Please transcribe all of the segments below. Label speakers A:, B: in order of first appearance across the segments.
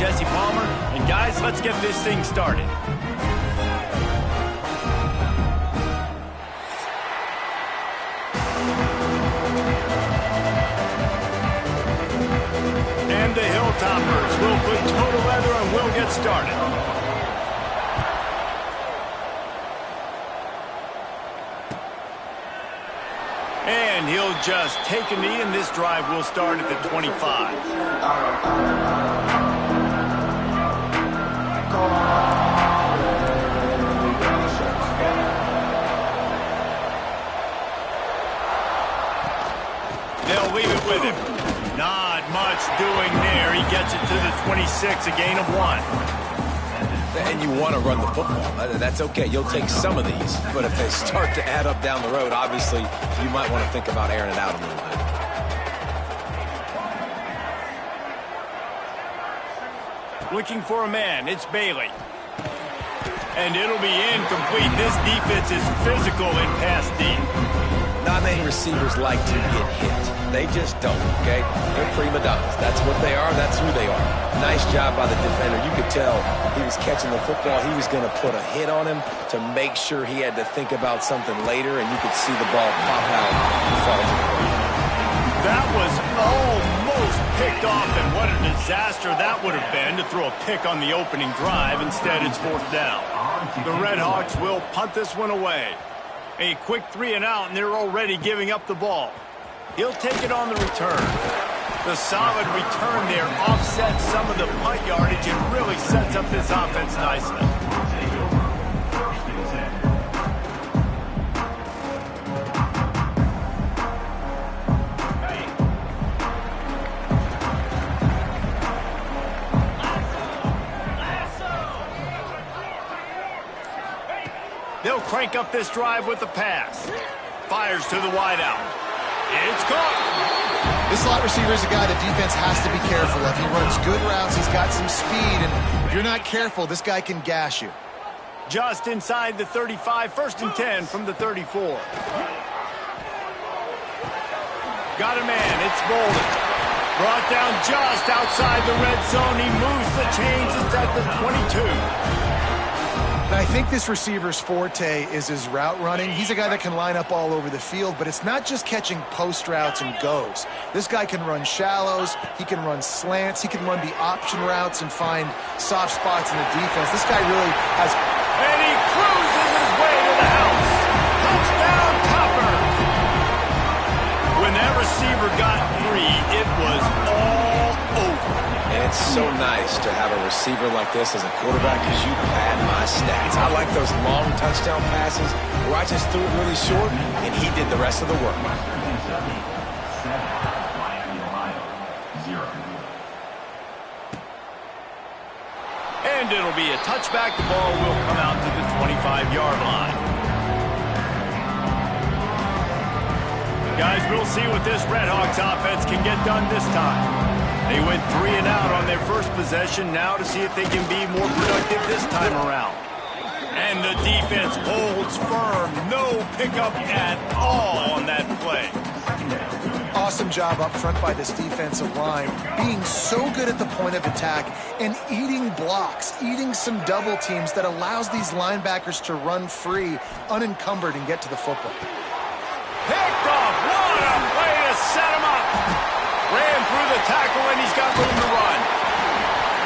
A: Jesse Palmer. And guys, let's get this thing started. And the Hilltoppers will put total leather and we'll get started. And he'll just take a knee, and this drive will start at the 25. They'll leave it with him. Not much doing there. He gets it to the 26, a gain of 1.
B: And you want to run the football. That's okay. You'll take some of these. But if they start to add up down the road, obviously, you might want to think about airing it out a little bit.
A: Looking for a man. It's Bailey. And it'll be incomplete. This defense is physical in pass deep.
B: Not many receivers like to get hit. They just don't, okay? They're prima donnas. That's what they are. That's who they are. Nice job by the defender. You could tell he was catching the football. He was going to put a hit on him to make sure he had to think about something later, and you could see the ball pop out and fall to the ground.
A: That was almost picked off, and what a disaster that would have been to throw a pick on the opening drive. Instead, it's 4th down. The Redhawks will punt this one away. A quick 3 and out, and they're already giving up the ball. He'll take it on the return. The solid return there offsets some of the punt yardage and really sets up this offense nicely. They'll crank up this drive with the pass. Fires to the wideout. It's caught.
C: This slot receiver is a guy the defense has to be careful of. He runs good routes. He's got some speed, and if you're not careful, this guy can gash you.
A: Just inside the 35, 1st and 10 from the 34. Got a man. It's Bolden. Brought down just outside the red zone. He moves the chains. It's at the 22.
C: I think this receiver's forte is his route running. He's a guy that can line up all over the field, but it's not just catching post routes and goes. This guy can run shallows, he can run slants, he can run the option routes and find soft spots in the defense. This guy really has...
A: And he cruises his way to the house. Touchdown, Topper. When that receiver got 3, it was all over.
B: And it's so nice to have a receiver like this as a quarterback because you pad my stats. I like those long touchdown passes where I just threw it really short and he did the rest of the work.
A: And it'll be a touchback. The ball will come out to the 25-yard line. Guys, we'll see what this Redhawks offense can get done this time. They went 3 and out on their first possession. Now to see if they can be more productive this time around. And the defense holds firm. No pickup at all on that play.
C: Awesome job up front by this defensive line, being so good at the point of attack and eating blocks, eating some double teams that allows these linebackers to run free, unencumbered, and get to the football.
A: Picked off. What a way to set him up. Ran through the tackle, and he's got room to run.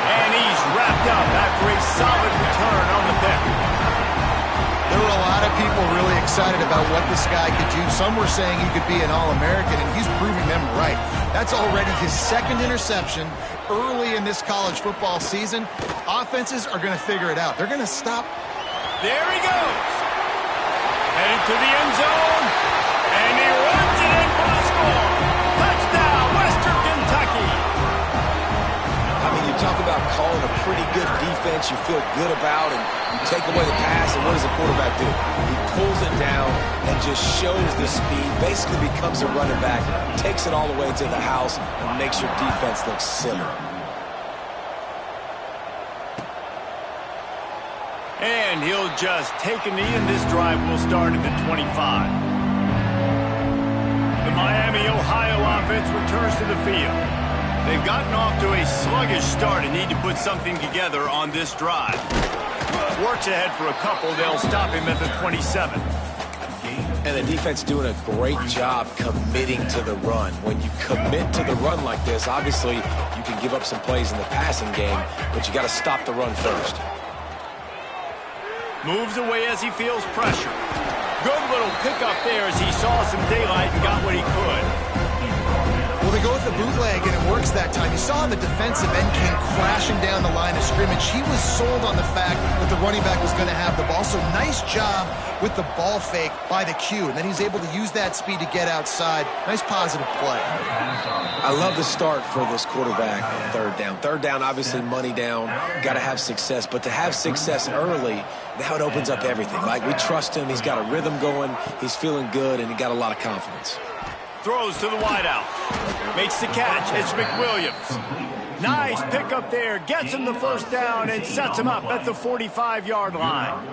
A: And he's wrapped up after a solid return on the pick.
C: There were a lot of people really excited about what this guy could do. Some were saying he could be an All-American, and he's proving them right. That's already his 2nd interception early in this college football season. Offenses are going to figure it out. They're going to stop.
A: There he goes. Headed to the end zone, and he runs it in for the score. Touchdown, Western Kentucky.
B: I mean, you talk about calling a pretty good defense you feel good about, and you take away the pass, and what does the quarterback do? He pulls it down and just shows the speed, basically becomes a running back, takes it all the way to the house, and makes your defense look silly.
A: And he'll just take a knee, and this drive will start at the 25. The Miami, Ohio offense returns to the field. They've gotten off to a sluggish start and need to put something together on this drive. Works ahead for a couple. They'll stop him at the 27.
B: And the defense doing a great job committing to the run. When you commit to the run like this, obviously you can give up some plays in the passing game, but you got to stop the run first.
A: Moves away as he feels pressure. Good little pickup there as he saw some daylight and got what he could.
C: Well, they go with the bootleg, and it works that time. You saw the defensive end came crashing down the line of scrimmage. He was sold on the fact that the running back was going to have the ball. So nice job with the ball fake by the Q. And then he's able to use that speed to get outside. Nice positive play.
B: I love the start for this quarterback on third down. Third down, obviously money down. Got to have success. But to have success early, now it opens up everything. Like, we trust him. He's got a rhythm going. He's feeling good, and he got a lot of confidence.
A: Throws to the wideout. Makes the catch. It's McWilliams. Nice pickup there. Gets him the first down and sets him up at the 45-yard line.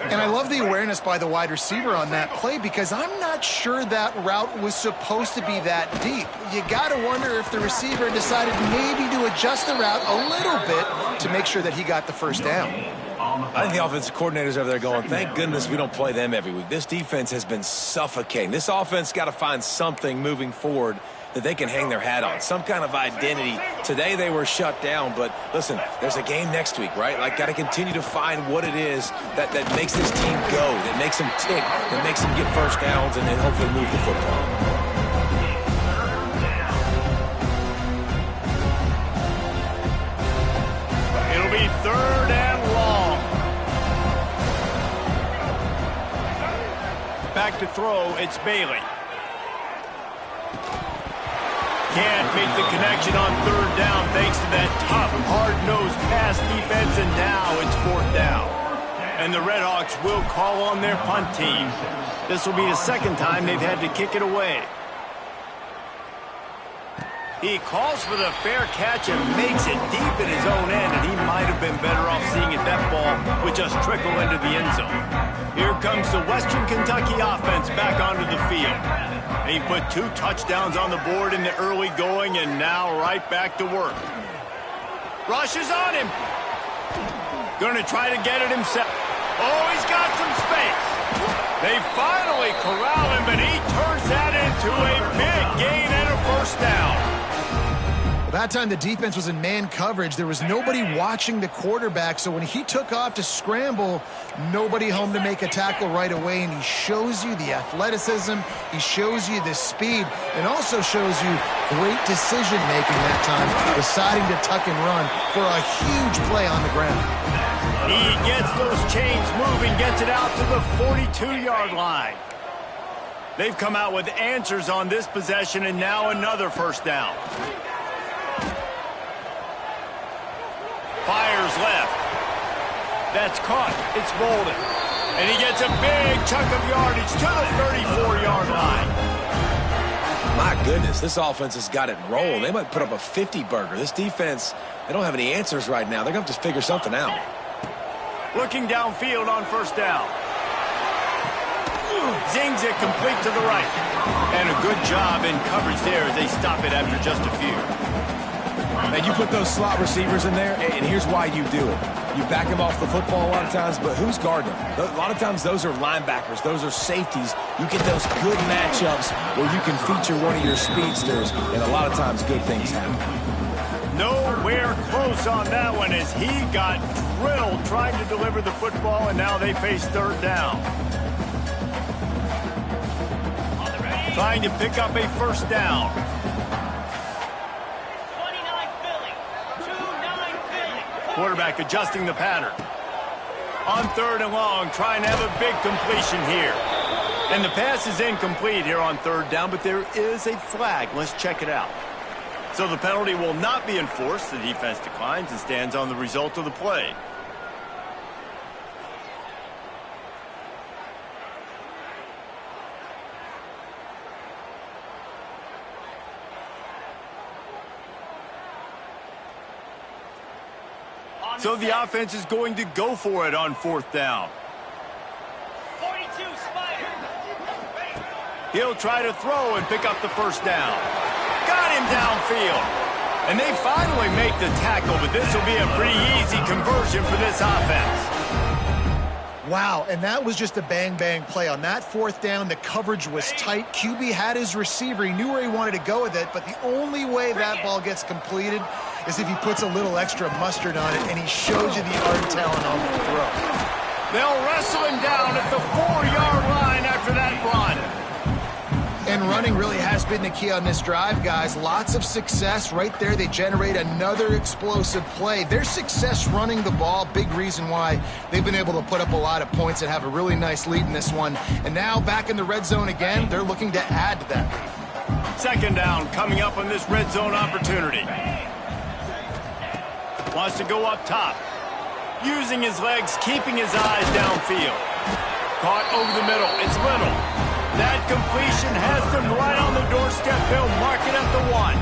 C: And I love the awareness by the wide receiver on that play because I'm not sure that route was supposed to be that deep. You got to wonder if the receiver decided maybe to adjust the route a little bit to make sure that he got the first down.
B: I think the offensive coordinators over there going, thank goodness we don't play them every week. This defense has been suffocating. This offense got to find something moving forward that they can hang their hat on, some kind of identity. Today they were shut down, but listen, there's a game next week, right? Like, got to continue to find what it is that makes this team go, that makes them tick, that makes them get first downs, and then hopefully move the football.
A: It'll be third and long. Back to throw, it's Bailey. Can't make the connection on third down thanks to that tough, hard-nosed pass defense, and now it's fourth down. And the Redhawks will call on their punt team. This will be the second time they've had to kick it away. He calls for the fair catch and makes it deep in his own end, and he might have been better off seeing it that ball would just trickle into the end zone. Here comes the Western Kentucky offense back onto the field. He put 2 touchdowns on the board in the early going, and now right back to work. Rush is on him. Going to try to get it himself. Oh, he's got some space. They finally corral him, but he turns that into a big gain and a first down.
C: That time the defense was in man coverage. There was nobody watching the quarterback, so when he took off to scramble, nobody home to make a tackle right away, and he shows you the athleticism, he shows you the speed, and also shows you great decision-making that time, deciding to tuck and run for a huge play on the ground.
A: He gets those chains moving, gets it out to the 42-yard line. They've come out with answers on this possession, and now another first down. Fires left. That's caught. It's Bolden. And he gets a big chunk of yardage to the 34-yard line.
B: My goodness, this offense has got it rolling. They might put up a 50-burger. This defense, they don't have any answers right now. They're going to have to figure something out.
A: Looking downfield on first down. Zings it complete to the right. And a good job in coverage there as they stop it after just a few.
B: And you put those slot receivers in there, and here's why you do it. You back them off the football a lot of times, but who's guarding them? A lot of times those are linebackers. Those are safeties. You get those good matchups where you can feature one of your speedsters, and a lot of times good things happen.
A: Nowhere close on that one as he got drilled trying to deliver the football, and now they face third down. Trying to pick up a first down. Quarterback adjusting the pattern. On third and long, trying to have a big completion here. And the pass is incomplete here on third down, but there is a flag. Let's check it out. So the penalty will not be enforced. The defense declines and stands on the result of the play. So the offense is going to go for it on fourth down.
D: 42, Spider.
A: He'll try to throw and pick up the first down. Got him downfield. And they finally make the tackle, but this will be a pretty easy conversion for this offense.
C: Wow, and that was just a bang-bang play. On that fourth down, the coverage was tight. QB had his receiver. He knew where he wanted to go with it, but the only way that ball gets completed is if he puts a little extra mustard on it, and he shows you the arm talent on the throw.
A: They'll wrestle him down at the 4-yard line after that run.
C: And running really has been the key on this drive, guys. Lots of success right there. They generate another explosive play. Their success running the ball, big reason why they've been able to put up a lot of points and have a really nice lead in this one. And now back in the red zone again, they're looking to add to that lead.
A: Second down coming up on this red zone opportunity. Wants to go up top. Using his legs, keeping his eyes downfield. Caught over the middle. It's Little. That completion has them right on the doorstep. They'll mark it at the 1.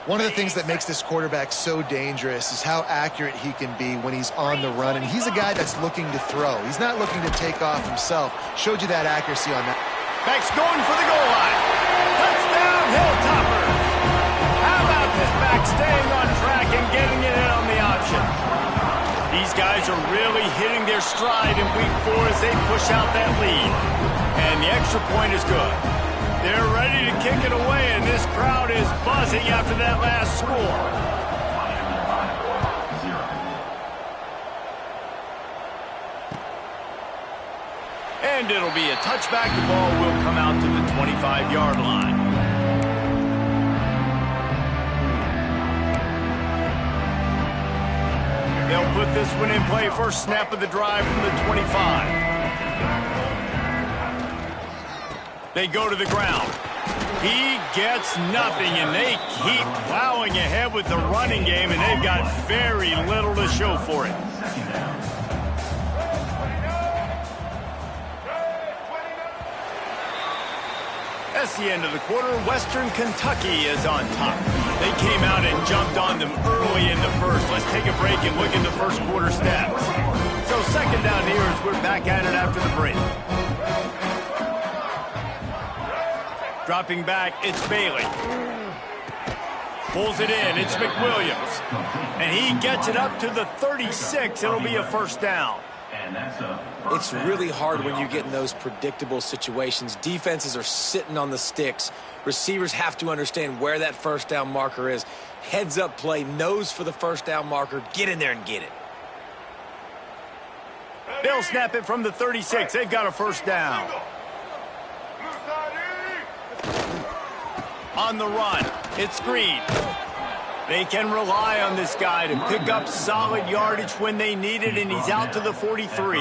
C: One of the things that makes this quarterback so dangerous is how accurate he can be when he's on the run. And he's a guy that's looking to throw. He's not looking to take off himself. Showed you that accuracy on that.
A: Back's going for the goal line. Touchdown, Hilltopper. How about this back staying on track and getting it in on the option? These guys are really hitting their stride in week 4 as they push out that lead. And the extra point is good. They're ready to kick it away, and this crowd is buzzing after that last score. And it'll be a touchback. The ball will come out to the 25-yard line. They'll put this one in play. First snap of the drive from the 25. They go to the ground. He gets nothing, and they keep plowing ahead with the running game, and they've got very little to show for it. That's the end of the quarter. Western Kentucky is on top. They came out and jumped on them early in the first. Let's take a break and look at the first quarter stats. So second down here as we're back at it after the break. Dropping back, it's Bailey. Pulls it in, it's McWilliams. And he gets it up to the 36. It'll be a first down.
B: It's really hard when you get in those predictable situations. Defenses are sitting on the sticks. Receivers have to understand where that first down marker is. Heads up play, nose for the first down marker. Get in there and get it.
A: They'll snap it from the 36. They've got a first down. On the run, it's Green. They can rely on this guy to pick up solid yardage when they need it, and he's out to the 43.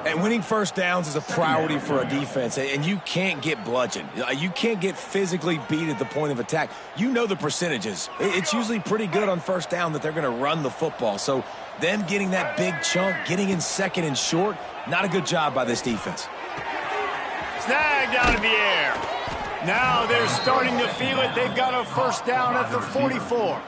B: And winning first downs is a priority for a defense, and you can't get bludgeoned. You can't get physically beat at the point of attack. You know the percentages. It's usually pretty good on first down that they're going to run the football. So them getting that big chunk, getting in second and short, not a good job by this defense.
A: Snagged out of the air. Now they're starting to feel it. They've got a first down at the 44.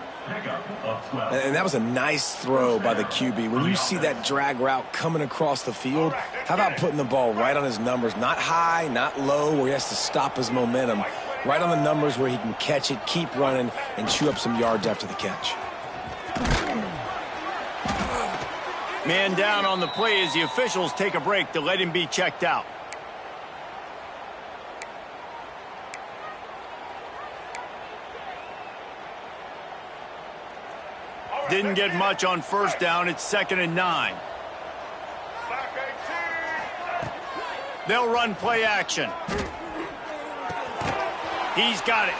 B: And that was a nice throw by the QB. When you see that drag route coming across the field, how about putting the ball right on his numbers? Not high, not low, where he has to stop his momentum. Right on the numbers where he can catch it, keep running, and chew up some yards after the catch.
A: Man down on the play as the officials take a break to let him be checked out. Didn't get much on first down. It's 2nd and 9. They'll run play action. He's got it.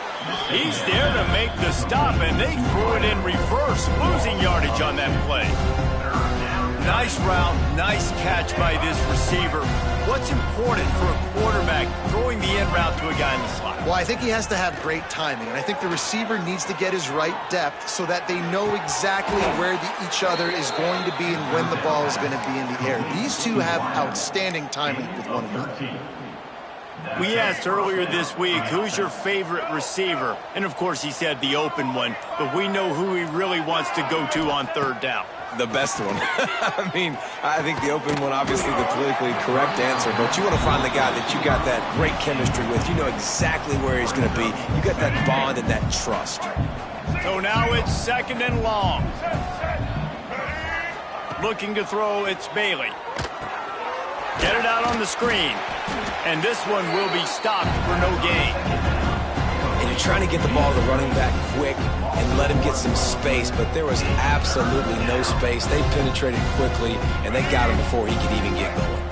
A: He's there to make the stop, and they threw it in reverse, losing yardage on that play. Nice route, nice catch by this receiver. What's important for a quarterback throwing the in route to a guy in the slot?
C: Well, I think he has to have great timing, and I think the receiver needs to get his right depth so that they know exactly where each other is going to be and when the ball is going to be in the air. These two have outstanding timing with one another.
A: We asked earlier this week, who's your favorite receiver? And, of course, he said the open one, but we know who he really wants to go to on third down.
B: The best one. I mean, I think the open one, obviously the politically correct answer, but you want to find the guy that you got that great chemistry with. You know exactly where he's going to be. You got that bond and that trust.
A: So now it's 2nd and long. Looking to throw, it's Bailey. Get it out on the screen. And this one will be stopped for no gain.
B: And you're trying to get the ball to the running back quick and let him get some space, but there was absolutely no space. They penetrated quickly, and they got him before he could even get going.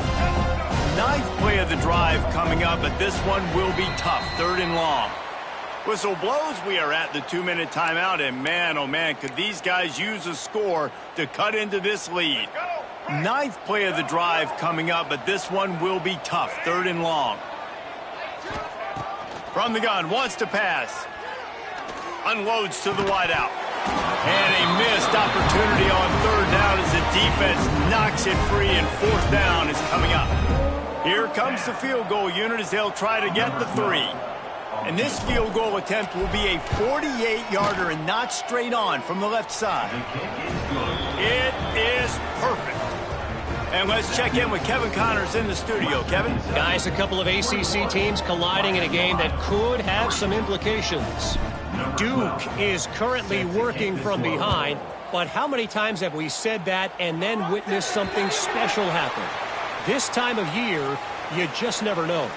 A: 9th play of the drive coming up, but this one will be tough. 3rd and long. Whistle blows, we are at the 2-minute timeout, and man, oh man, could these guys use a score to cut into this lead. 9th play of the drive coming up, but this one will be tough. 3rd and long. From the gun, wants to pass. Unloads to the wideout. And a missed opportunity on 3rd down as the defense knocks it free, and 4th down is coming up. Here comes the field goal unit as they'll try to get the 3. And this field goal attempt will be a 48-yarder and not straight on from the left side. It is perfect. And let's check in with Kevin Connors in the studio. Kevin?
E: Guys, a couple of ACC teams colliding in a game that could have some implications. Duke is currently working from behind, but how many times have we said that and then witnessed something special happen? This time of year, you just never know.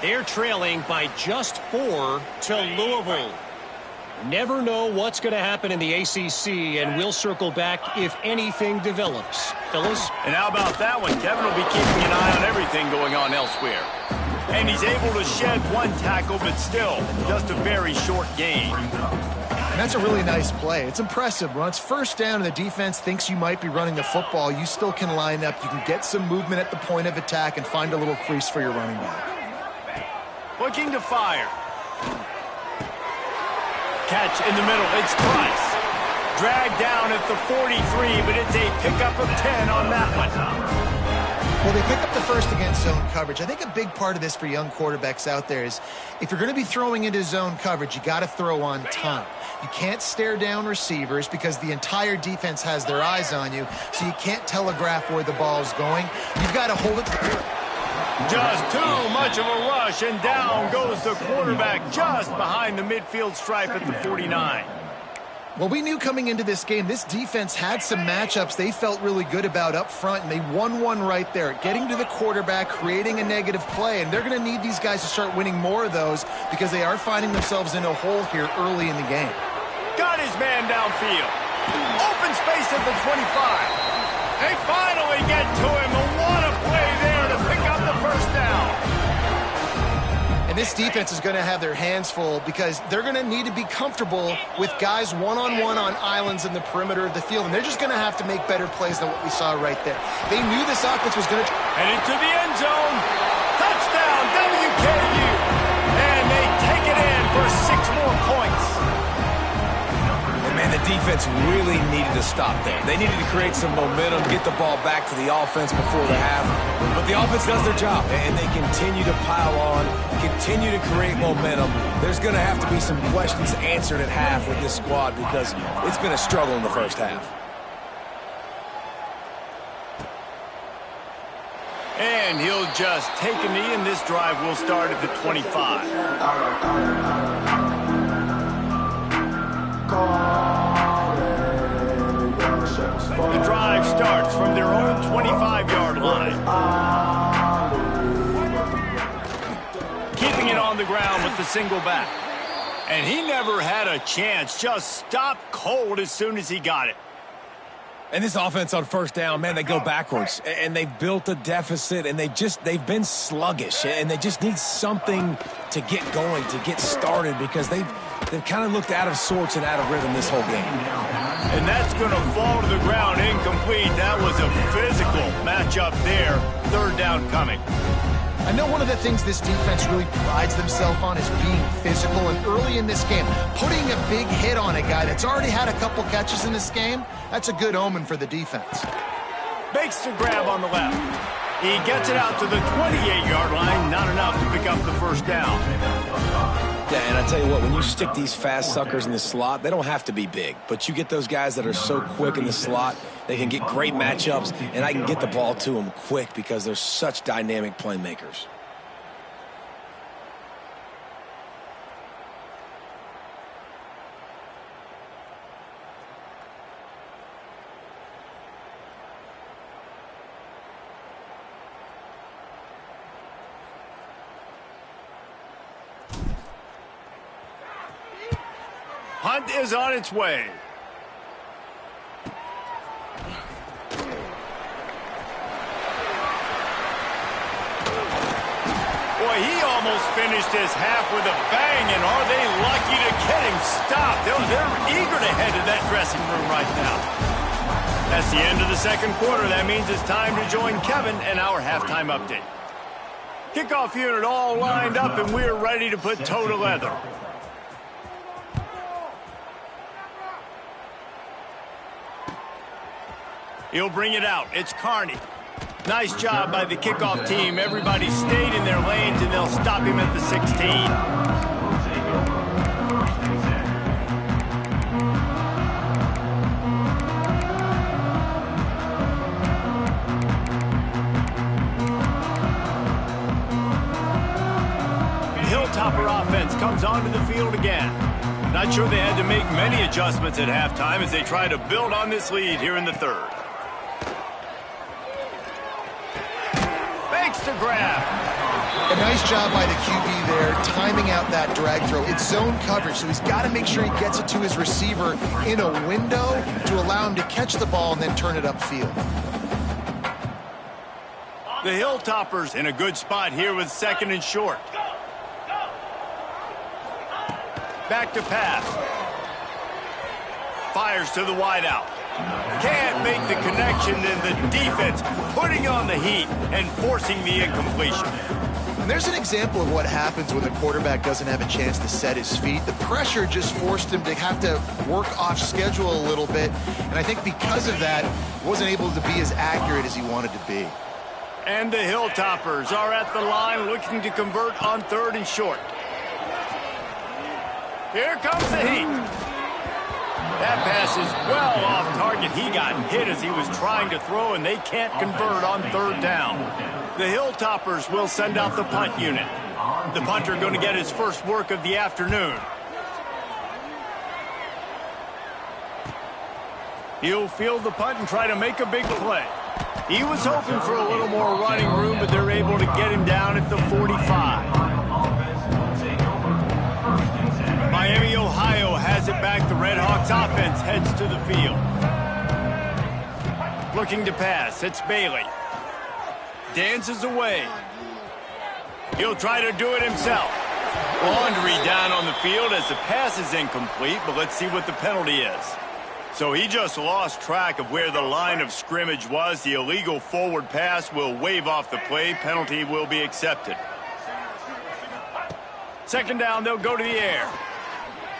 E: They're trailing by just 4 to Louisville. Never know what's going to happen in the ACC, and we'll circle back if anything develops. Fellas?
A: And how about that one? Kevin will be keeping an eye on everything going on elsewhere. And he's able to shed 1 tackle, but still, just a very short gain.
C: And that's a really nice play. It's impressive. When it's 1st down and the defense thinks you might be running the football, you still can line up. You can get some movement at the point of attack and find a little crease for your running back.
A: Looking to fire. Catch in the middle. It's Price. Dragged down at the 43, but it's a pickup of 10 on that one.
C: Well, they pick up the first against zone coverage. I think a big part of this for young quarterbacks out there is if you're going to be throwing into zone coverage, you got to throw on time. You can't stare down receivers because the entire defense has their eyes on you, so you can't telegraph where the ball's going. You've got to hold it.
A: Just too much of a rush, and down goes the quarterback just behind the midfield stripe at the 49.
C: Well, we knew coming into this game, this defense had some matchups they felt really good about up front, and they won one right there, getting to the quarterback, creating a negative play, and they're going to need these guys to start winning more of those because they are finding themselves in a hole here early in the game.
A: Got his man downfield. Open space at the 25. They finally get to him, and what a play there to pick up the 1st down.
C: And this defense is going to have their hands full because they're going to need to be comfortable with guys one-on-one on islands in the perimeter of the field, and they're just going to have to make better plays than what we saw right there. They knew this offense was going to...
A: Headed to the end zone. Touchdown, WKU. And they take it in for 6 more points.
B: And man, the defense really needed to stop there. They needed to create some momentum, get the ball back to the offense before the half. But the offense does their job, and they continue to pile on, continue to create momentum. There's going to have to be some questions answered at half with this squad because it's been a struggle in the 1st half.
A: And he'll just take a knee, and this drive will start at the 25. The drive starts from their own 25-yard line. Keeping it on the ground with the single back. And he never had a chance, just stopped cold as soon as he got it.
B: And this offense on 1st down, man, they go backwards. And they've built a deficit, and they've been sluggish. And they just need something to get going, to get started, because they've kind of looked out of sorts and out of rhythm this whole game.
A: And that's going to fall to the ground incomplete. That was a physical matchup there. 3rd down coming.
C: I know one of the things this defense really prides themselves on is being physical, and early in this game, putting a big hit on a guy that's already had a couple catches in this game, that's a good omen for the defense.
A: Makes the grab on the left. He gets it out to the 28-yard line, not enough to pick up the 1st down.
B: Yeah, and I tell you what, when you stick these fast suckers in the slot, they don't have to be big. But you get those guys that are so quick in the slot, they can get great matchups, and I can get the ball to them quick because they're such dynamic playmakers.
A: Punt is on its way. Boy, he almost finished his half with a bang, and are they lucky to get him stopped? They're eager to head to that dressing room right now. That's the end of the second quarter. That means it's time to join Kevin and our halftime update. Kickoff unit all lined up, and we're ready to put toe to leather. He'll bring it out. It's Carney. Nice job by the kickoff team. Everybody stayed in their lanes, and they'll stop him at the 16. The Hilltopper offense comes onto the field again. Not sure they had to make many adjustments at halftime as they try to build on this lead here in the third. To grab.
C: A nice job by the QB there, timing out that drag throw. It's zone coverage, so he's got to make sure he gets it to his receiver in a window to allow him to catch the ball and then turn it upfield.
A: The Hilltoppers in a good spot here with second and short. Back to pass. Fires to the wideout. Can't make the connection, and the defense putting on the heat and forcing the incompletion.
C: And there's an example of what happens when the quarterback doesn't have a chance to set his feet. The pressure just forced him to have to work off schedule a little bit, and I think because of that, wasn't able to be as accurate as he wanted to be.
A: And the Hilltoppers are at the line looking to convert on third and short. Here comes the heat. That pass is well off target. He got hit as he was trying to throw, and they can't convert on third down. The Hilltoppers will send out the punt unit. The punter going to get his first work of the afternoon. He'll field the punt and try to make a big play. He was hoping for a little more running room, but they're able to get him down at the 45. Miami, Ohio has it back. The Red Hawks offense heads to the field. Looking to pass. It's Bailey. Dances away. He'll try to do it himself. Laundry down on the field as the pass is incomplete, but let's see what the penalty is. So he just lost track of where the line of scrimmage was. The illegal forward pass will wave off the play. Penalty will be accepted. Second down, they'll go to the air.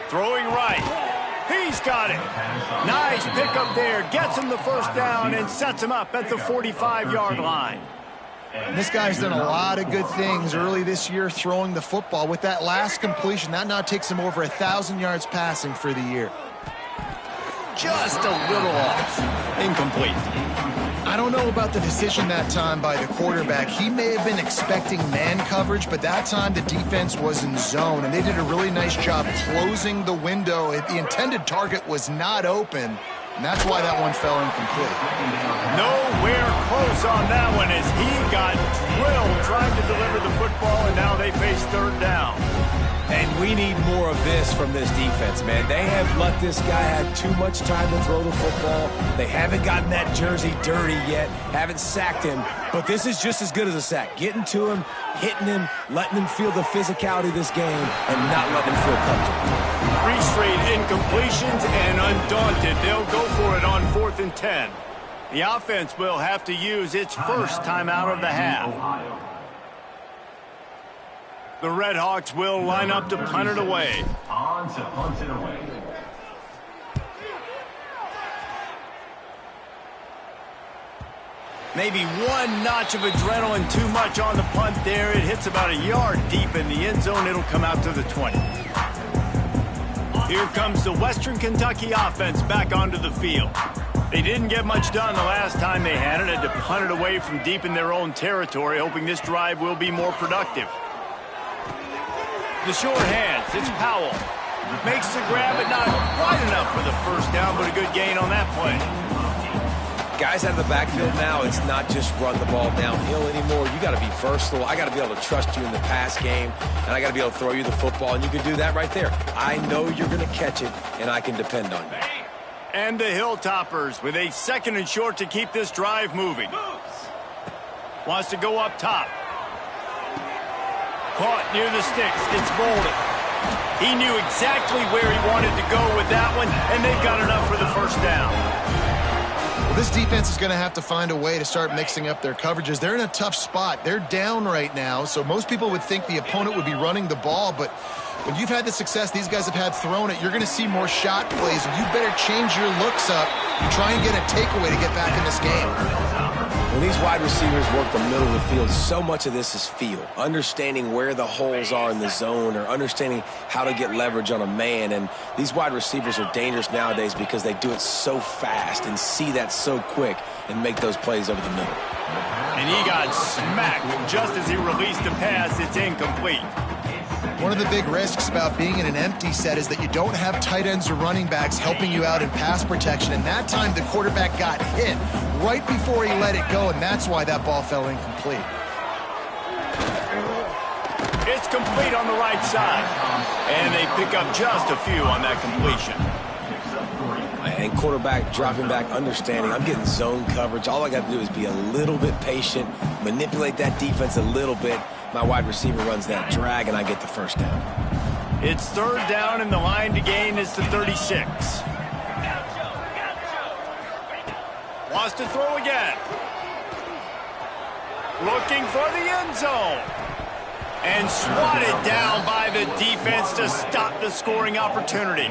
A: Throwing right. He's got it. Nice pickup there. Gets him the first down and sets him up at the 45-yard line.
C: And this guy's done a lot of good things early this year throwing the football. With that last completion, that now takes him over 1,000 yards passing for the year.
A: Just a little off. Incomplete.
C: I don't know about the decision that time by the quarterback. He may have been expecting man coverage, but that time the defense was in zone, and they did a really nice job closing the window. The intended target was not open, and that's why that one fell incomplete.
A: Nowhere close on that one as he got drilled trying to deliver the football, and now they face third down.
B: And we need more of this from this defense, man. They have let this guy have too much time to throw the football. They haven't gotten that jersey dirty yet, haven't sacked him. But this is just as good as a sack. Getting to him, hitting him, letting him feel the physicality of this game, and not letting him feel comfortable.
A: 3 straight incompletions, and undaunted, they'll go for it on 4th and 10. The offense will have to use its first timeout of the half. The Red Hawks will line up to punt it away.
F: On to punt it away.
A: Maybe one notch of adrenaline too much on the punt there. It hits about a yard deep in the end zone. It'll come out to the 20. Here comes the Western Kentucky offense back onto the field. They didn't get much done the last time they had it. Had to punt it away from deep in their own territory, hoping this drive will be more productive. The short hands, it's Powell. Makes the grab, but not quite enough for the first down, but a good gain on that play.
B: Guys out of the backfield now, it's not just run the ball downhill anymore. You got to be versatile. I got to be able to trust you in the pass game, and I got to be able to throw you the football, and you can do that right there. I know you're going to catch it, and I can depend on you.
A: And the Hilltoppers with a 2nd and short to keep this drive moving. Wants to go up top. Caught near the sticks. It's Bolden. He knew exactly where he wanted to go with that one, and they've got enough for the first down.
C: Well, this defense is going to have to find a way to start mixing up their coverages. They're in a tough spot. They're down right now, so most people would think the opponent would be running the ball, but when you've had the success these guys have had throwing it, you're going to see more shot plays, and you better change your looks up and try and get a takeaway to get back in this game.
B: When these wide receivers work the middle of the field, so much of this is feel. Understanding where the holes are in the zone or understanding how to get leverage on a man. And these wide receivers are dangerous nowadays because they do it so fast and see that so quick and make those plays over the middle.
A: And he got smacked just as he released the pass. It's incomplete.
C: One of the big risks about being in an empty set is that you don't have tight ends or running backs helping you out in pass protection. And that time the quarterback got hit right before he let it go, and that's why that ball fell incomplete.
A: It's complete on the right side. And they pick up just a few on that completion.
B: And quarterback dropping back, understanding I'm getting zone coverage. All I got to do is be a little bit patient, manipulate that defense a little bit. My wide receiver runs that drag, and I get the first down.
A: It's 3rd down, and the line to gain is the 36. Wants to throw again. Looking for the end zone. And swatted down by the defense to stop the scoring opportunity.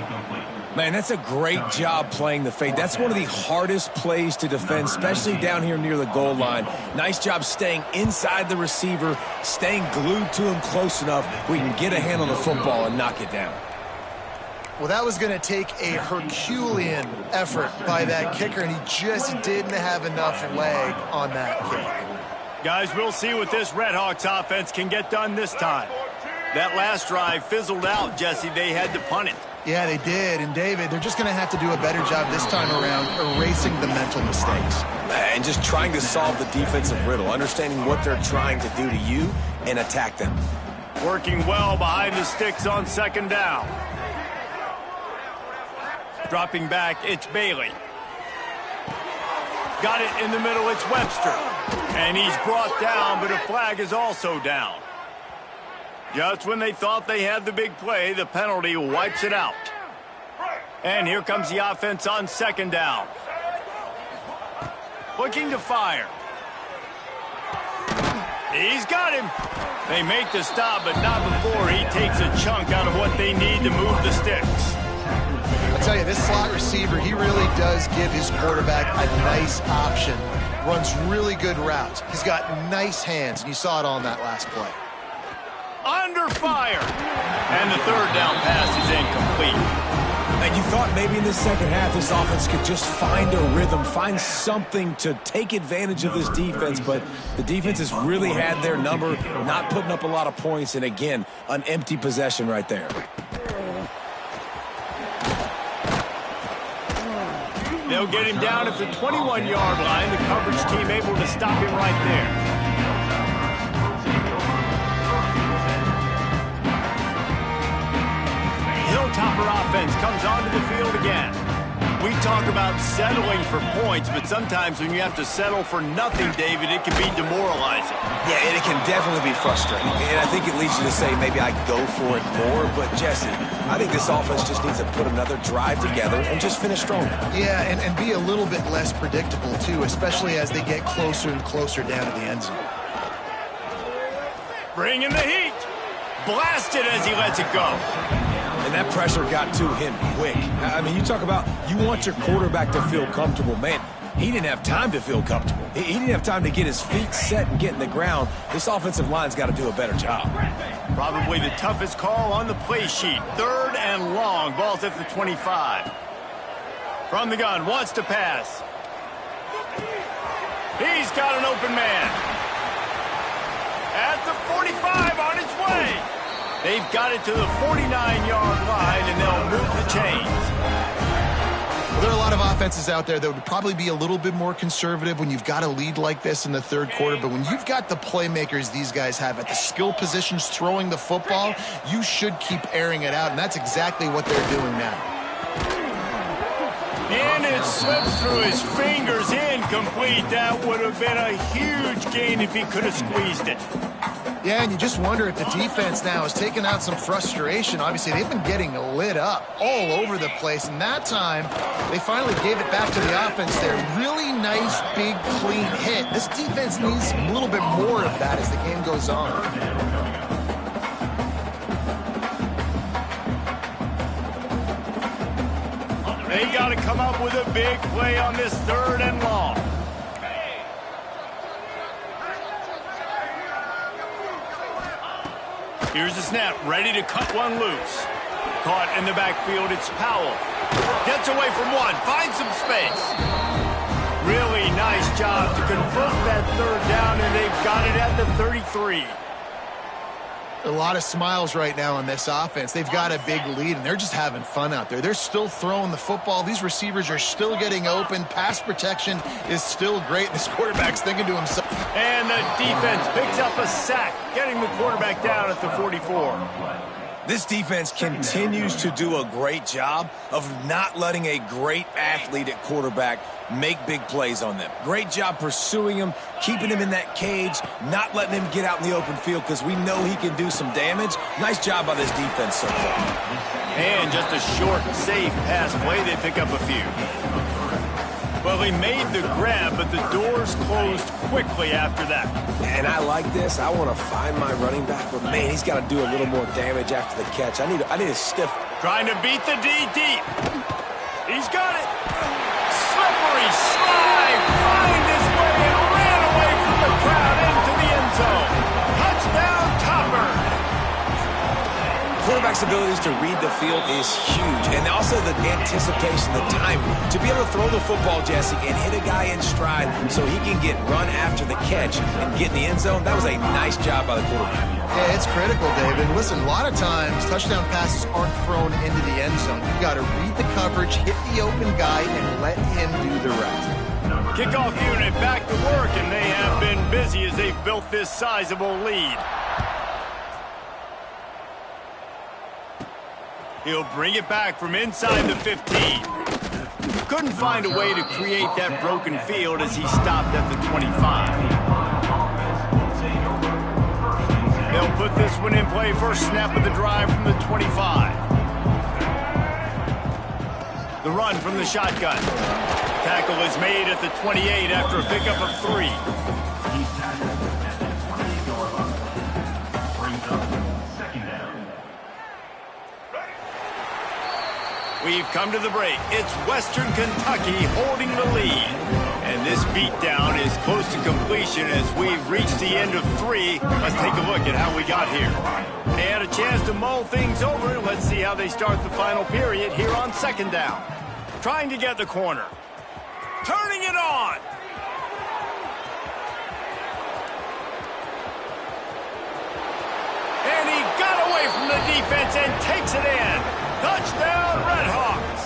B: Man, that's a great job playing the fade. That's one of the hardest plays to defend, especially down here near the goal line. Nice job staying inside the receiver, staying glued to him close enough where he can get a hand on the football and knock it down.
C: Well, that was going to take a Herculean effort by that kicker, and he just didn't have enough leg on that kick.
A: Guys, we'll see what this Redhawks offense can get done this time. That last drive fizzled out, Jesse. They had to punt it.
C: Yeah, they did. And, David, they're just going to have to do a better job this time around erasing the mental mistakes.
B: And just trying to solve the defensive riddle, understanding what they're trying to do to you and attack them.
A: Working well behind the sticks on 2nd down. Dropping back, it's Bailey. Got it in the middle, it's Webster. And he's brought down, but a flag is also down. Just when they thought they had the big play, the penalty wipes it out. And here comes the offense on 2nd down. Looking to fire. He's got him. They make the stop, but not before he takes a chunk out of what they need to move the sticks.
C: I'll tell you, this slot receiver, he really does give his quarterback a nice option. Runs really good routes. He's got nice hands, and you saw it on that last play.
A: Under fire. And the 3rd down pass is incomplete.
B: And you thought maybe in the second half this offense could just find a rhythm, find something to take advantage of this defense, but the defense has really had their number, not putting up a lot of points, and again, an empty possession right there.
A: They'll get him down at the 21-yard line. The coverage team able to stop him right there. Hilltopper offense comes onto the field again. We talk about settling for points, but sometimes when you have to settle for nothing, David, it can be demoralizing.
B: Yeah, and it can definitely be frustrating. And I think it leads you to say maybe I go for it more. But, Jesse, I think this offense just needs to put another drive together and just finish strong.
C: Yeah, and be a little bit less predictable, too, especially as they get closer and closer down to the end zone.
A: Bring in the heat. Blasted as he lets it go.
B: And that pressure got to him quick. I mean, you talk about you want your quarterback to feel comfortable. Man, He didn't have time to feel comfortable. He didn't have time to get his feet set and get in the ground. This offensive line's got to do a better job.
A: Probably the toughest call on the play sheet. 3rd and long. Ball's at the 25. From the gun, wants to pass. He's got an open man. At the 45, on his way. They've got it to the 49-yard line, and they'll move the chains.
C: Well, there are a lot of offenses out there that would probably be a little bit more conservative when you've got a lead like this in the 3rd quarter. But when you've got the playmakers these guys have at the skill positions throwing the football, you should keep airing it out, and that's exactly what they're doing now.
A: And it slips through his fingers, incomplete. That would have been a huge gain if he could have squeezed it.
C: Yeah, and you just wonder if the defense now is taking out some frustration. Obviously, they've been getting lit up all over the place, and that time they finally gave it back to the offense there. Really nice, big, clean hit. This defense needs a little bit more of that as the game goes on.
A: They got to come up with a big play on this 3rd and long. Here's the snap, ready to cut one loose. Caught in the backfield, it's Powell. Gets away from one, finds some space. Really nice job to convert that 3rd down, and they've got it at the 33.
C: A lot of smiles right now on this offense. They've got a big lead, and they're just having fun out there. They're still throwing the football. These receivers are still getting open. Pass protection is still great. This quarterback's thinking to himself.
A: And the defense picks up a sack, getting the quarterback down at the 44.
B: This defense continues to do a great job of not letting a great athlete at quarterback make big plays on them. Great job pursuing him, keeping him in that cage, not letting him get out in the open field because we know he can do some damage. Nice job by this defense so far.
A: And just a short, safe pass play, they pick up a few. Well, he made the grab, but the doors closed quickly after that.
B: And I like this. I want to find my running back, but man, he's got to do a little more damage after the catch. I need a stiff.
A: Trying to beat the D deep. He's got it. Slippery slide. Find his way and ran away from the crowd into the end zone. Touchdown, Topper.
B: Quarterback's abilities to read the field is huge. And also the anticipation, the time to be able to throw the football, Jesse, and hit a guy in stride so he can get run after the catch and get in the end zone. That was a nice job by the quarterback.
C: Yeah, it's critical, David. Listen, a lot of times touchdown passes aren't thrown into the end zone. You've got to read the coverage, hit the open guy, and let him do the rest.
A: Kickoff unit back to work, and they have been busy as they've built this sizable lead. He'll bring it back from inside the 15. Couldn't find a way to create that broken field as he stopped at the 25. They'll put this one in play. First snap of the drive from the 25. The run from the shotgun. Tackle is made at the 28 after a pickup of 3. We've come to the break. It's Western Kentucky holding the lead. And this beatdown is close to completion as we've reached the end of 3. Let's take a look at how we got here. They had a chance to mull things over. Let's see how they start the final period here on 2nd down. Trying to get the corner. Turning it on. And he got away from the defense and takes it in. Touchdown, Redhawks.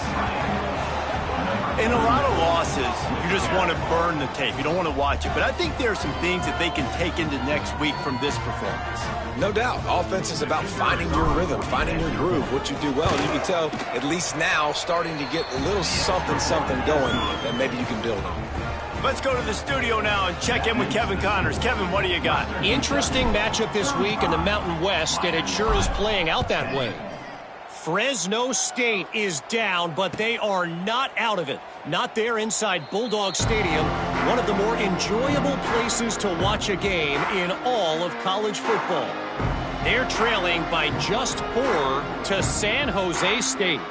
A: In a lot of losses, you just want to burn the tape. You don't want to watch it. But I think there are some things that they can take into next week from this performance.
B: No doubt. Offense is about finding your rhythm, finding your groove, what you do well. And you can tell, at least now, starting to get a little something going that maybe you can build on.
A: Let's go to the studio now and check in with Kevin Connors. Kevin, what do you got?
E: Interesting matchup this week in the Mountain West, and it sure is playing out that way. Fresno State is down, but they are not out of it. Not there inside Bulldog Stadium, one of the more enjoyable places to watch a game in all of college football. They're trailing by just 4 to San Jose State.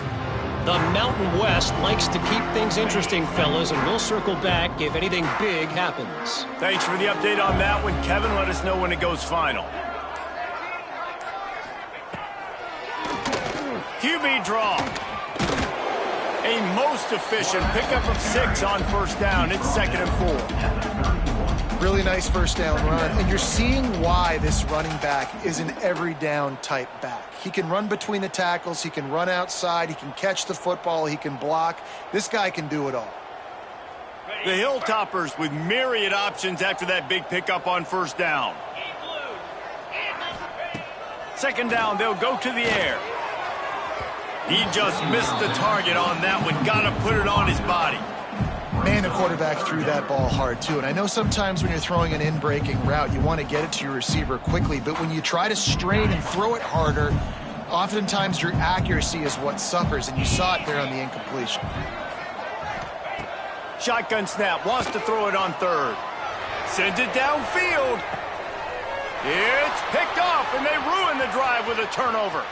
E: The Mountain West likes to keep things interesting, fellas, and we'll circle back if anything big happens.
A: Thanks for the update on that one, Kevin. Let us know when it goes final. QB draw. A most efficient pickup of 6 on first down. It's 2nd and 4.
C: Really nice first down run, and you're seeing why this running back is an every down type back. He can run between the tackles, he can run outside, he can catch the football, he can block. This guy can do it all.
A: The Hilltoppers with myriad options after that big pickup on first down. 2nd down, they'll go to the air. He just missed the target on that one. Got to put it on his body.
C: Man, the quarterback threw that ball hard, too. And I know sometimes when you're throwing an in-breaking route, you want to get it to your receiver quickly. But when you try to strain and throw it harder, oftentimes your accuracy is what suffers. And you saw it there on the incompletion.
A: Shotgun snap. Wants to throw it on 3rd. Sends it downfield. It's picked off, and they ruin the drive with a turnover.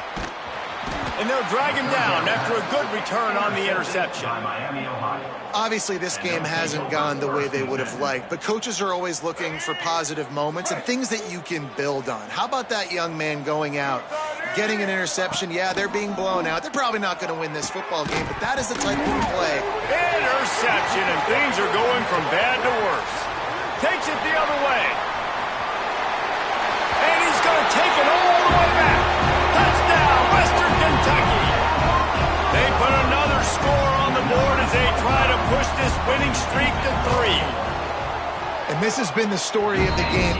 A: And they'll drag him down after a good return on the interception.
C: Obviously, this game hasn't gone the way they would have liked, but coaches are always looking for positive moments and things that you can build on. How about that young man going out, getting an interception? Yeah, they're being blown out. They're probably not going to win this football game, but that is the type of play.
A: Interception, and things are going from bad to worse. Takes it the other way. And he's going to take it all the way back. Touchdown, Western Kentucky. They put another score on the board as they try to push this winning streak to 3.
C: And this has been the story of the game.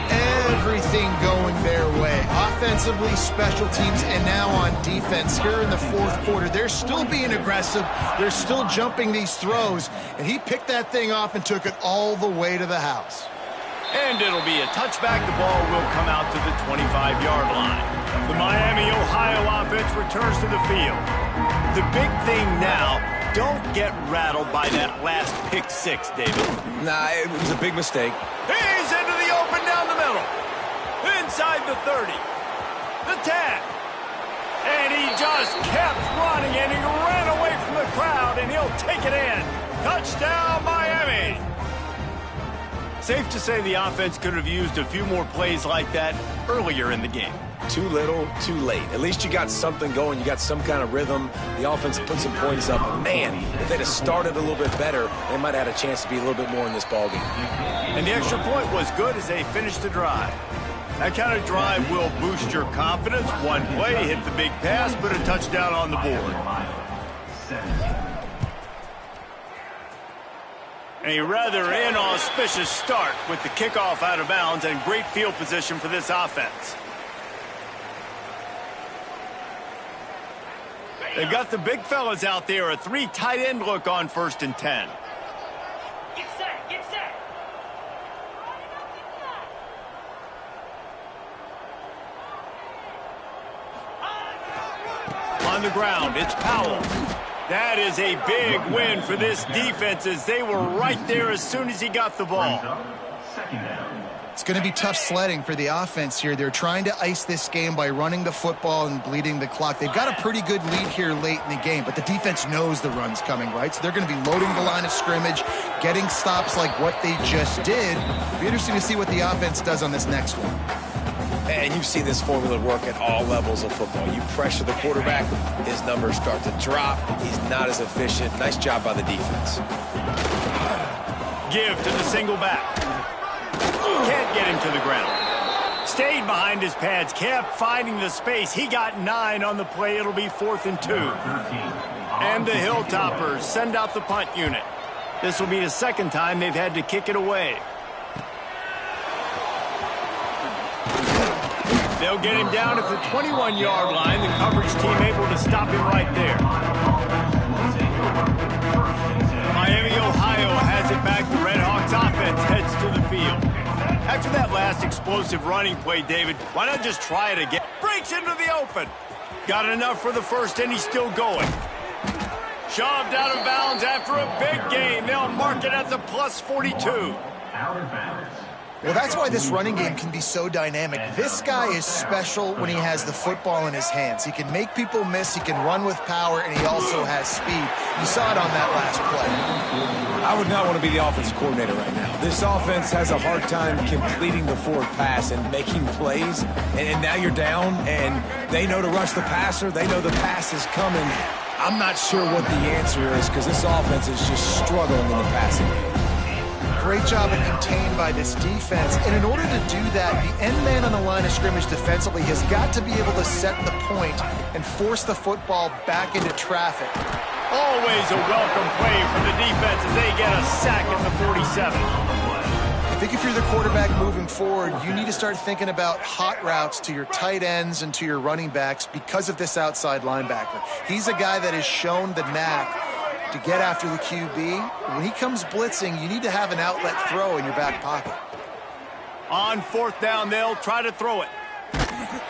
C: Everything going their way. Offensively, special teams, and now on defense here in the 4th quarter. They're still being aggressive. They're still jumping these throws. And he picked that thing off and took it all the way to the house.
A: And it'll be a touchback. The ball will come out to the 25-yard line. The Miami, Ohio offense returns to the field. The big thing now, don't get rattled by that last pick 6, David.
B: Nah, it was a big mistake.
A: He's into the open down the middle. Inside the 30. The 10. And he just kept running, and he ran away from the crowd, and he'll take it in. Touchdown, Miami. Safe to say the offense could have used a few more plays like that earlier in the game.
B: Too little, too late. At least you got something going. You got some kind of rhythm. The offense put some points up. But man, if they'd have started a little bit better, they might have had a chance to be a little bit more in this ballgame.
A: And the extra point was good as they finished the drive. That kind of drive will boost your confidence. One play, hit the big pass, put a touchdown on the board. A rather inauspicious start with the kickoff out of bounds and great field position for this offense. They've got the big fellas out there, a 3 tight end look on 1st and 10.
D: Get set, get set.
A: On the ground, it's Powell. That is a big win for this defense as they were right there as soon as he got the ball.
C: It's going to be tough sledding for the offense here. They're trying to ice this game by running the football and bleeding the clock. They've got a pretty good lead here late in the game, but the defense knows the run's coming, right? So they're going to be loading the line of scrimmage, getting stops like what they just did. It'll be interesting to see what the offense does on this next one.
B: And you've seen this formula work at all levels of football. You pressure the quarterback, his numbers start to drop. He's not as efficient. Nice job by the defense.
A: Give to the single back. Can't get him to the ground. Stayed behind his pads, kept finding the space. He got 9 on the play. It'll be 4th and 2. And the Hilltoppers send out the punt unit. This will be the 2nd time they've had to kick it away. They'll get him down at the 21-yard line. The coverage team able to stop him right there. Miami, Ohio has it back. The Red Hawks offense heads to the field. After that last explosive running play, David, why not just try it again? Breaks into the open. Got enough for the first, and he's still going. Shoved out of bounds after a big gain. They'll mark it at the +42.
F: Out of bounds.
C: Well, that's why this running game can be so dynamic. This guy is special when he has the football in his hands. He can make people miss, he can run with power, and he also has speed. You saw it on that last play.
B: I would not want to be the offensive coordinator right now. This offense has a hard time completing the forward pass and making plays, and now you're down, and they know to rush the passer. They know the pass is coming. I'm not sure what the answer is because this offense is just struggling in the passing game.
C: Great job and contained by this defense. And in order to do that, the end man on the line of scrimmage defensively has got to be able to set the point and force the football back into traffic.
A: Always a welcome play for the defense as they get a sack at the 47.
C: I think if you're the quarterback moving forward, you need to start thinking about hot routes to your tight ends and to your running backs because of this outside linebacker. He's a guy that has shown the knack to get after the QB. When he comes blitzing, you need to have an outlet throw in your back pocket.
A: On fourth down, they'll try to throw it.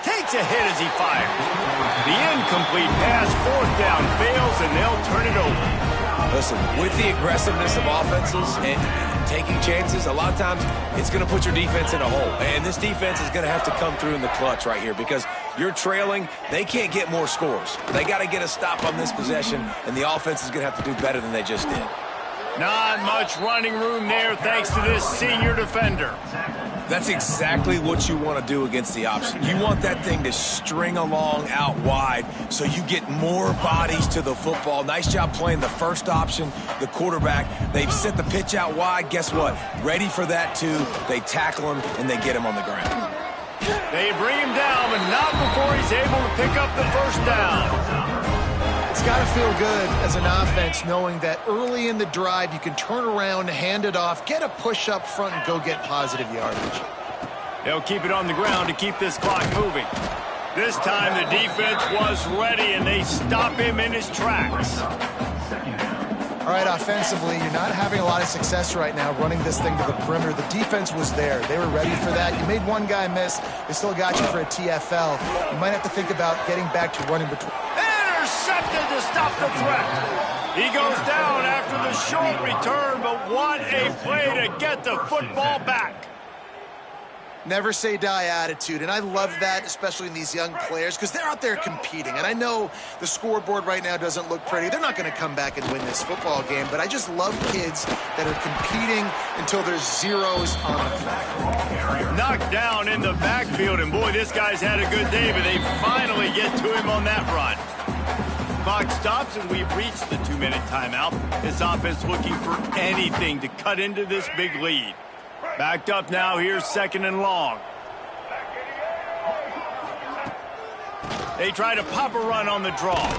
A: Takes a hit as he fires. The incomplete pass, fourth down, fails, and they'll turn it over.
B: Listen, with the aggressiveness of offenses and taking chances, a lot of times it's going to put your defense in a hole. And this defense is going to have to come through in the clutch right here because you're trailing. They can't get more scores. They got to get a stop on this possession, and the offense is going to have to do better than they just did.
A: Not much running room there thanks to this senior defender.
B: That's exactly what you want to do against the option. You want that thing to string along out wide so you get more bodies to the football. Nice job playing the first option, the quarterback. They've set the pitch out wide. Guess what? Ready for that, too. They tackle him, and they get him on the ground.
A: They bring him down, but not before he's able to pick up the first down.
C: It's got to feel good as an offense knowing that early in the drive you can turn around, hand it off, get a push up front, and go get positive yardage.
A: They'll keep it on the ground to keep this clock moving. This time the defense was ready, and they stop him in his tracks.
C: All right, offensively, you're not having a lot of success right now running this thing to the perimeter. The defense was there. They were ready for that. You made one guy miss. They still got you for a TFL. You might have to think about getting back to running between.
A: Intercepted to stop the threat. He goes down after the short return, but what a play to get the football back.
C: Never say die attitude, and I love that, especially in these young players, because they're out there competing. And I know the scoreboard right now doesn't look pretty. They're not going to come back and win this football game, but I just love kids that are competing until there's zeros on the clock.
A: Knocked down in the backfield, and boy, this guy's had a good day, but they finally get to him on that run. Clock stops, and we've reached the 2-minute timeout. This offense looking for anything to cut into this big lead. Backed up now, here's second and long. They try to pop a run on the draw.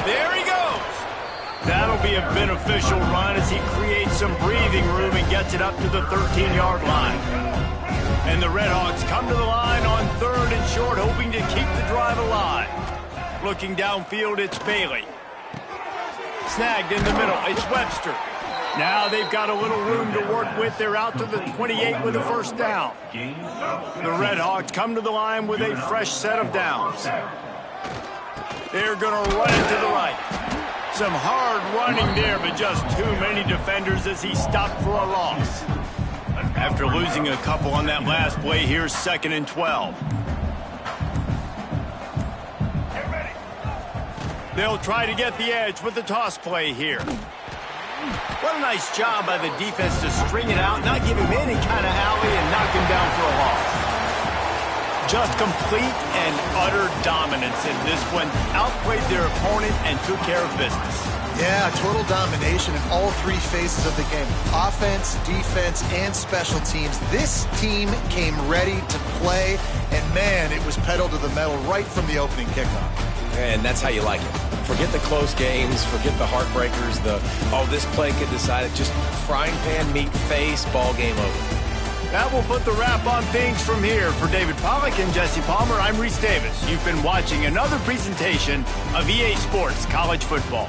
A: There he goes. That'll be a beneficial run as he creates some breathing room and gets it up to the 13-yard line. And the Redhawks come to the line on third and short, hoping to keep the drive alive. Looking downfield, it's Bailey. Snagged in the middle, it's Webster. Now they've got a little room to work with. They're out to the 28 with a first down. The Redhawks come to the line with a fresh set of downs. They're going to run it to the right. Some hard running there, but just too many defenders as he stopped for a loss. After losing a couple on that last play, here's second and 12. They'll try to get the edge with the toss play here. What a nice job by the defense to string it out, not give him any kind of alley, and knock him down for a loss. Just complete and utter dominance in this one. Outplayed their opponent and took care of business.
C: Yeah, total domination in all three phases of the game. Offense, defense, and special teams. This team came ready to play, and man, it was pedal to the metal right from the opening kickoff.
B: And that's how you like it. Forget the close games, forget the heartbreakers, this play could decide it. Just frying pan, meat face, ball game over.
A: That will put the wrap on things from here. For David Pollack and Jesse Palmer, I'm Reese Davis. You've been watching another presentation of EA Sports College Football.